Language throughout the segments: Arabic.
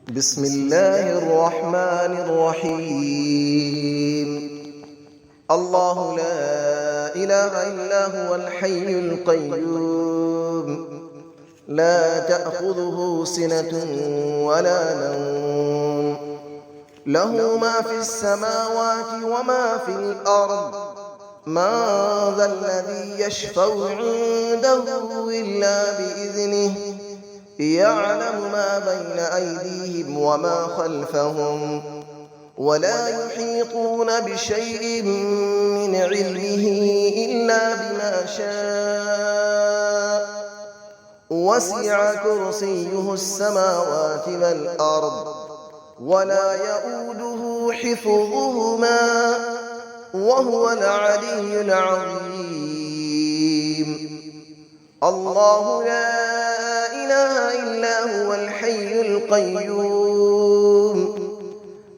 بسم الله الرحمن الرحيم. الله لا إله إلا هو الحي القيوم، لا تأخذه سنة ولا نوم، له ما في السماوات وما في الأرض. من ذا الذي يشفع عنده إلا بإذنه، يعلم ما بين أيديهم وما خلفهم، ولا يحيطون بشيء من علمه إلا بما شاء. وسع كرسيه السماوات والأرض، ولا يؤوده حفظهما، وهو العلي العظيم. الله لا إله إلا هو الحي القيوم،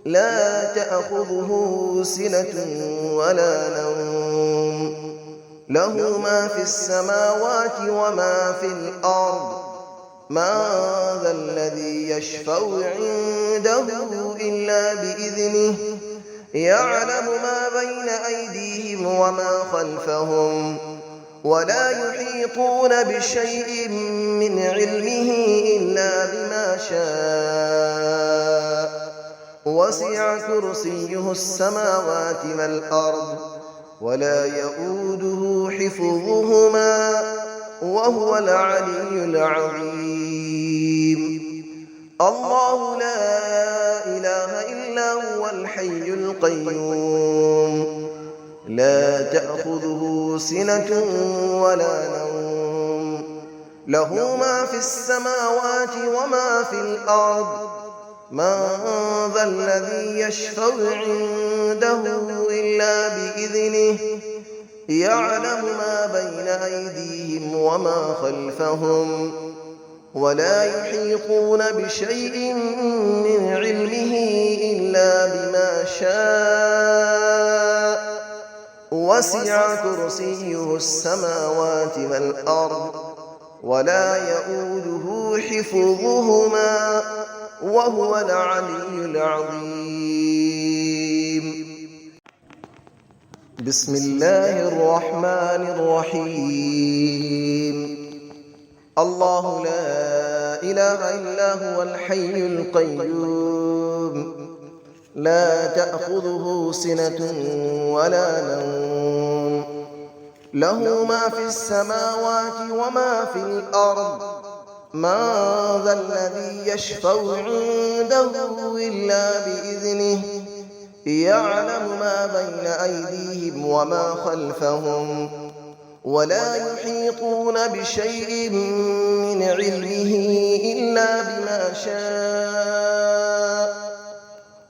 لا تأخذه سنة ولا نوم، له ما في السماوات وما في الأرض. من ذا الذي يشفع عنده إلا بإذنه، يعلم ما بين أيديهم وما خلفهم، ولا يحيطون بشيء من علمه إلا بما شاء. وسع كرسيه السماوات والأرض، ولا يؤوده حفظهما، وهو العلي العظيم. الله لا إله إلا هو الحي القيوم، لا تأخذه سنة ولا نوم، له ما في السماوات وما في الأرض. من ذا الذي يشفع عنده إلا بإذنه، يعلم ما بين أيديهم وما خلفهم، ولا يحيطون بشيء من علمه إلا بما شاء. وسع كرسيه السماوات والأرض، ولا يؤوده حفظهما، وهو العلي العظيم. بسم الله الرحمن الرحيم. الله لا إله إلا هو الحي القيوم، لا تأخذه سنة ولا نوم، له ما في السماوات وما في الأرض. من ذا الذي يشفع عنده إلا بإذنه، يعلم ما بين أيديهم وما خلفهم، ولا يحيطون بشيء من علمه إلا بما شاء.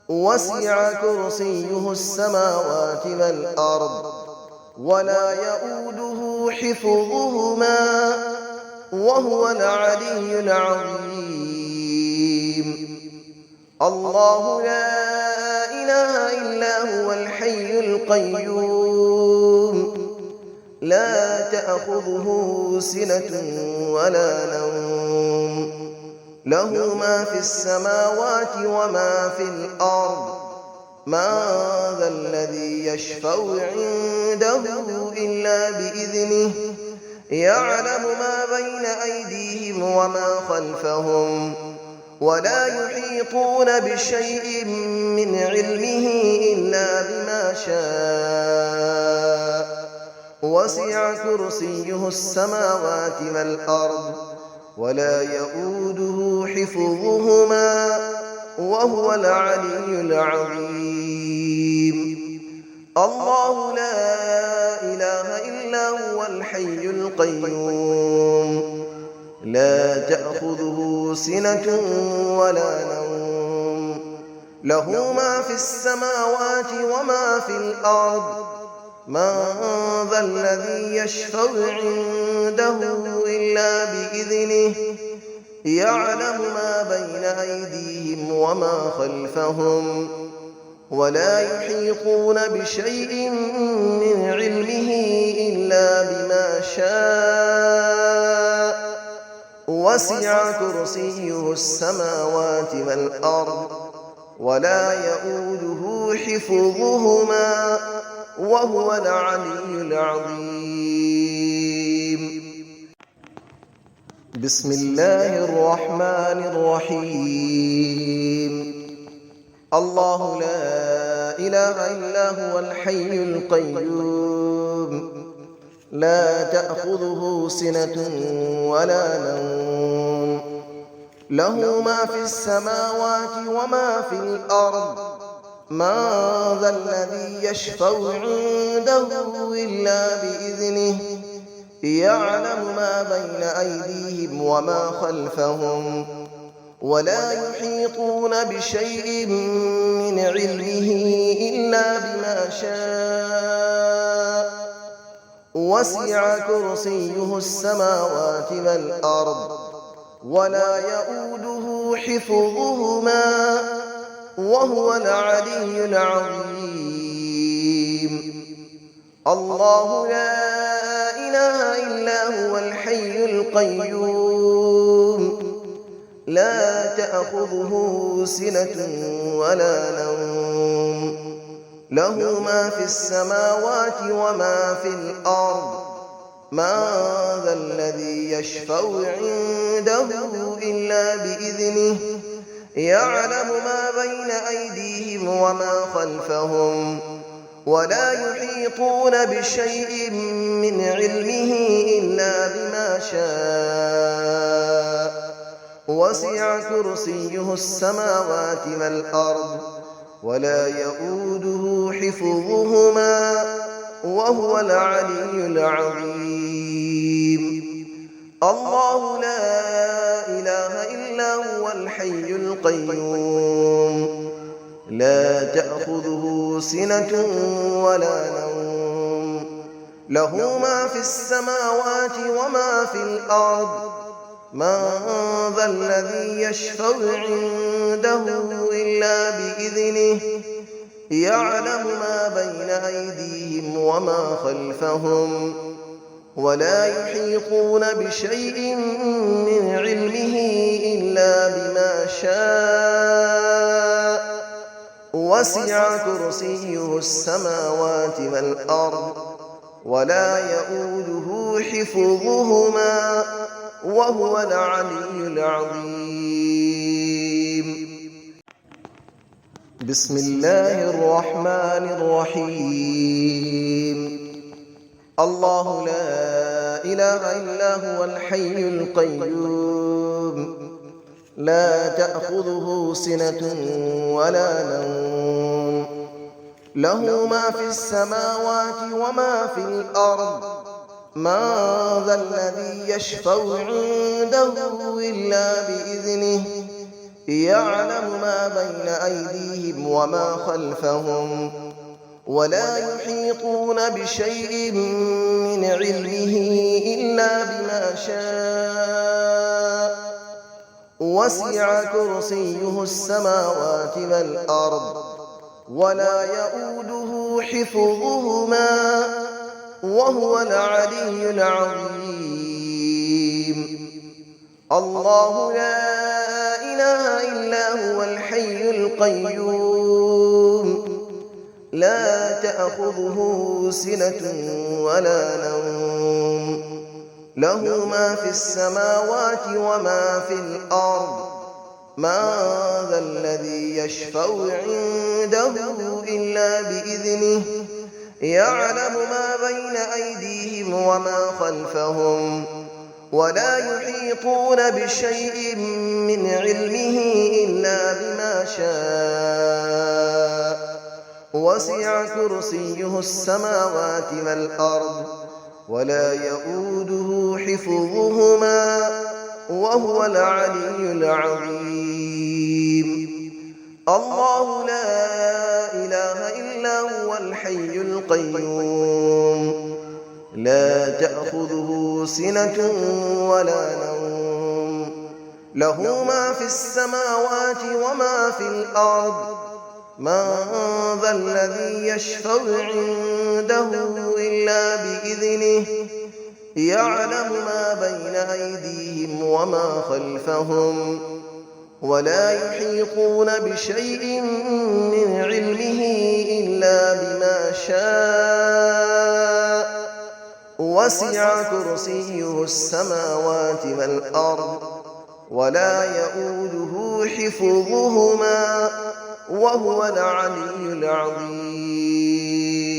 وسع كرسيه السماوات والأرض، ولا يؤوده حفظهما، وهو العلي العظيم. الله لا إله إلا هو الحي القيوم، لا تأخذه سنة ولا نوم، له ما في السماوات وما في الأرض. من ذا الذي يشفع عنده إلا بإذنه، يعلم ما بين أيديهم وما خلفهم، ولا يحيطون بشيء من علمه إلا بما شاء. وسع كرسيه السماوات والأرض، ولا يؤوده حفظهما، وهو العلي العظيم. الله لا إله إلا هو الحي القيوم، لا تأخذه سنة ولا نوم، له ما في السماوات وما في الأرض. من ذا الذي يشفع عنده إلا بإذنه، يعلم ما بين أيديهم وما خلفهم، ولا يحيطون بشيء من علمه إلا بما شاء. وسع كرسيه السماوات والأرض ولا يؤوده حفظهما وهو العلي العظيم. بسم الله الرحمن الرحيم. الله لا إله إلا هو الحي القيوم لا تأخذه سنة ولا نوم له ما في السماوات وما في الأرض من ذا الذي يشفع عنده إلا بإذنه يعلم ما بين أيديهم وما خلفهم ولا يحيطون بشيء من علمه إلا بما شاء وسع كرسيه السماوات والأرض ولا يؤوده حفظهما وهو العلي العظيم. الله لا إله إلا هو الحي القيوم لا تأخذه سنة ولا نوم له ما في السماوات وما في الأرض من ذا الذي يشفع عنده إلا بإذنه يعلم ما بين أيديهم وما خلفهم ولا يحيطون بشيء من علمه إلا بما شاء وسع كرسيه السماوات والأرض ولا يؤوده حفظهما وهو العلي العظيم. الله لا إله إلا هو الحي القيوم لا تأخذه سنة ولا نوم له ما في السماوات وما في الأرض من ذا الذي يشفع عنده إلا بإذنه يعلم ما بين أيديهم وما خلفهم ولا يحيطون بشيء من علمه إلا بما شاء وسع كرسيه السماوات والأرض ولا يؤوده حفظهما وهو العلي العظيم. بسم الله الرحمن الرحيم. الله لا إله إلا هو الحي القيوم لا تأخذه سنة ولا نوم له ما في السماوات وما في الأرض من ذا الذي يشفع عنده إلا بإذنه يعلم ما بين أيديهم وما خلفهم ولا يحيطون بشيء من علمه إلا بما شاء وسع كرسيه السماوات والأرض ولا يؤوده حفظهما وهو العلي العظيم. الله لا إله إلا هو الحي القيوم لا تأخذه سنة ولا نوم له ما في السماوات وما في الأرض من ذا الذي يشفع عنده إلا بإذنه يعلم ما بين أيديهم وما خلفهم ولا يحيطون بشيء من علمه إلا بما شاء وسع كرسيه السماوات والأرض ولا يؤوده حفظهما وهو العلي العظيم. الله لا إله إلا هو الحي القيوم لا تأخذه سنة ولا نوم له ما في السماوات وما في الأرض من ذا الذي يشفع عنده إلا بإذنه يعلم ما بين أيديهم وما خلفهم ولا يحيطون بشيء من علمه إلا بما شاء وسع كرسيه السماوات والأرض ولا يئوده حفظهما وهو العلي العظيم